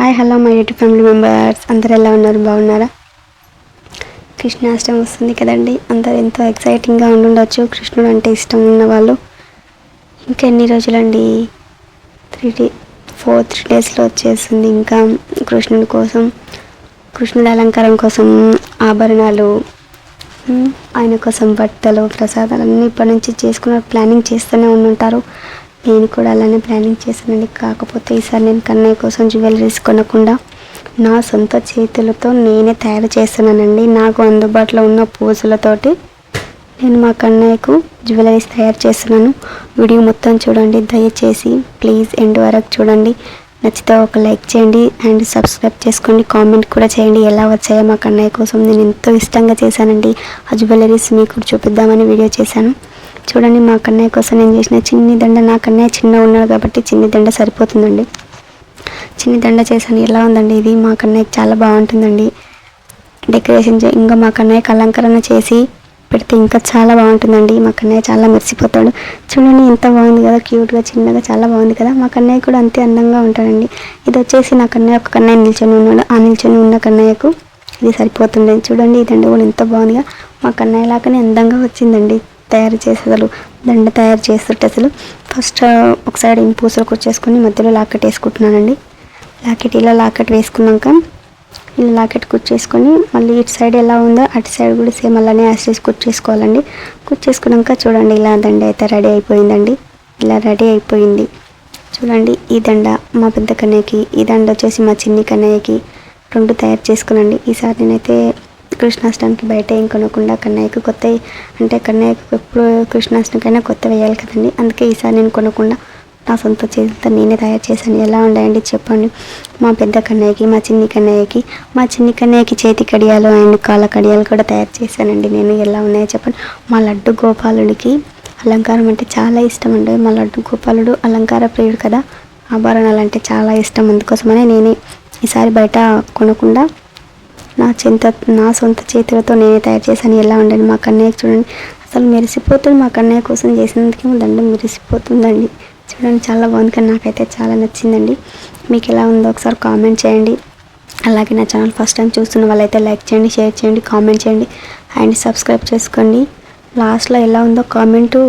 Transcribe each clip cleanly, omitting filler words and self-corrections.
Hi hello my YouTube family members, అందరు ఎలా ఉన్నారు? బాగున్నారా? కృష్ణాష్టమి వస్తుంది కదండి, అందరు ఎంతో ఎక్సైటింగ్గా ఉండుండొచ్చు. కృష్ణుడు అంటే ఇష్టం ఉన్న వాళ్ళు. ఇంకా ఎన్ని రోజులండి? 3 డేస్లో వచ్చేస్తుంది. ఇంకా కృష్ణుడి కోసం, కృష్ణుడి అలంకారం కోసం ఆభరణాలు, ఆయన కోసం బట్టలు, ప్రసాదాలు అన్నీ ఇప్పటి నుంచి చేసుకున్న ప్లానింగ్ చేస్తూనే ఉంటారు. నేను కూడా అలానే ప్లానింగ్ చేశానండి. కాకపోతే ఈసారి నేను కన్నయ్య కోసం జ్యువెలరీస్ కొనకుండా నా సొంత చేతులతో నేనే తయారు చేస్తున్నానండి. నాకు అందుబాటులో ఉన్న పూసలతోటి నేను మా కన్నయ్యకు జ్యువెలరీస్ తయారు చేస్తున్నాను. వీడియో మొత్తం చూడండి దయచేసి, ప్లీజ్ ఎండ్ వరకు చూడండి. నచ్చితే ఒక లైక్ చేయండి అండ్ సబ్స్క్రైబ్ చేసుకోండి. కామెంట్ కూడా చేయండి ఎలా వచ్చాయో మా కన్నయ్య కోసం. నేను ఎంతో ఇష్టంగా చేశానండి. ఆ జ్యువెలరీస్ మీకు చూపిద్దామని వీడియో చేశాను. చూడండి, మా కన్నయ్య కోసం నేను చేసిన చిన్ని దండ. నా కన్నయ్య చిన్న ఉన్నాడు కాబట్టి చిన్ని దండ సరిపోతుందండి. చిన్ని దండ చేశాను. ఎలా ఉందండి ఇది? మా కన్నయ్యకి చాలా బాగుంటుందండి. డెకరేషన్ ఇంకా మా కన్నయ్యకి అలంకరణ చేసి పెడితే ఇంకా చాలా బాగుంటుందండి. మా కన్నయ్య చాలా మెరిసిపోతాడు. చూడండి ఎంత బాగుంది కదా, క్యూట్గా చిన్నగా చాలా బాగుంది కదా. మా కన్నయ్య కూడా అంతే అందంగా ఉంటాడండి. ఇది వచ్చేసి నా కన్నయ్య, ఒక కన్నయ్య నిల్చొని ఉన్నాడు. ఆ నిల్చొని ఉన్న కన్నయ్యకు ఇది సరిపోతుంది. చూడండి ఈ దండ కూడా ఎంత బాగుందిగా, మా కన్నయ్య లాగానే అందంగా వచ్చిందండి. తయారు చేసేదలు దండ తయారు చేస్తుంటే అసలు ఫస్ట్ ఒక సైడ్ పూసలు కుచ్చేసుకొని మధ్యలో లాకెట్ వేసుకుంటున్నానండి. ఇలా లాకెట్ వేసుకున్నాక ఇలా లాకెట్ కుచ్చేసుకొని మళ్ళీ ఇటు సైడ్ ఎలా ఉందో అటు సైడ్ కూడా సేమ్ అలానే యాసిస్ కుచ్చేసుకోవాలండి. కుచ్చేసుకున్నాక చూడండి ఇలా దండ అయితే రెడీ అయిపోయిందండి. ఇలా రెడీ అయిపోయింది. చూడండి ఈ దండ మా పెద్ద కన్నయ్యకి, ఈ దండ వచ్చేసి మా చిన్ని కన్నయ్యకి 2 తయారు చేసుకునండి. ఈసారి నేనైతే కృష్ణాష్టమికి బయట ఏం కొనకుండా కన్నయ్యకు కొత్త, అంటే కన్నయ్యకు ఎప్పుడు కృష్ణాష్టమికైనా కొత్త వేయాలి కదండి. అందుకే ఈసారి నేను కొనకుండా నా సొంత చేతులతో నేనే తయారు చేశాను. ఎలా ఉన్నాయండి చెప్పండి. మా పెద్ద కన్నయ్యకి, మా చిన్ని కన్నయ్యకి చేతి కడియాలు అండ్ కాళ్ళ కడియాలు కూడా తయారు చేశానండి నేను. ఎలా ఉన్నాయో చెప్పండి. మా లడ్డు గోపాలుడికి అలంకారం అంటే చాలా ఇష్టం అండి. మా లడ్డు గోపాలుడు అలంకార ప్రియుడు కదా, ఆభరణాలు అంటే చాలా ఇష్టం. అందుకోసమనే నేనే ఈసారి బయట కొనకుండా నా సొంత చేతులతో నేనే తయారు చేశాను. ఎలా ఉండండి మా కన్నయ్యకి చూడండి, అసలు మెరిసిపోతుంది. మా కన్నయ్య కోసం చేసినందుకే దండం మెరిసిపోతుందండి. చూడండి చాలా బాగుంది కానీ నాకైతే చాలా నచ్చిందండి. మీకు ఎలా ఉందో ఒకసారి కామెంట్ చేయండి. అలాగే నా ఛానల్ ఫస్ట్ టైం చూస్తున్న వాళ్ళైతే లైక్ చేయండి, షేర్ చేయండి, కామెంట్ చేయండి అండ్ సబ్స్క్రైబ్ చేసుకోండి. లాస్ట్లో ఎలా ఉందో కామెంటు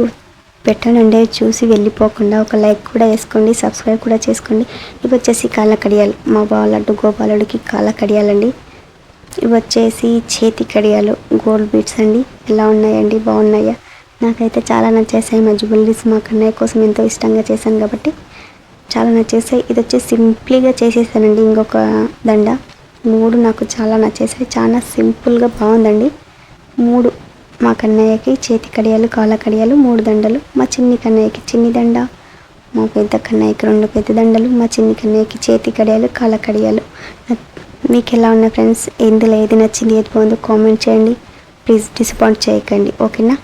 పెట్టండి, చూసి వెళ్ళిపోకుండా ఒక లైక్ కూడా వేసుకోండి, సబ్స్క్రైబ్ కూడా చేసుకోండి. ఇవి వచ్చేసి కాళ్ళ కడియాలు, మా లడ్డు గోపాలుడికి కాళ్ళ కడియాలండి. ఇవి వచ్చేసి చేతి కడియాలు, గోల్డ్ బీడ్స్ అండి. ఎలా ఉన్నాయండి? బాగున్నాయా? నాకైతే చాలా నచ్చేసాయి. మా జ్యువెలరీస్ మా కన్నయ్య కోసం ఎంతో ఇష్టంగా చేశాను కాబట్టి చాలా నచ్చేసాయి. ఇది వచ్చేసి సింపుల్గా చేసేసానండి. ఇంకొక దండ 3 నాకు చాలా నచ్చేసాయి. చాలా సింపుల్గా బాగుందండి. 3 మా కన్నయ్యకి చేతి కడియాలు, కాళ్ళ కడియాలు, 3 దండలు. మా చిన్ని కన్నయ్యకి చిన్ని దండ, మా పెద్ద కన్నయ్యకి 2 పెద్ద దండలు, మా చిన్ని కన్నయ్యకి చేతి కడియాలు, కాళ్ళ కడియాలు. మీకు ఎలా ఉన్నాయి ఫ్రెండ్స్? ఇందులో ఏది నచ్చింది, ఏది బాగుందో కామెంట్ చేయండి. ప్లీజ్ డిసప్పాయింట్ చేయకండి, ఓకేనా?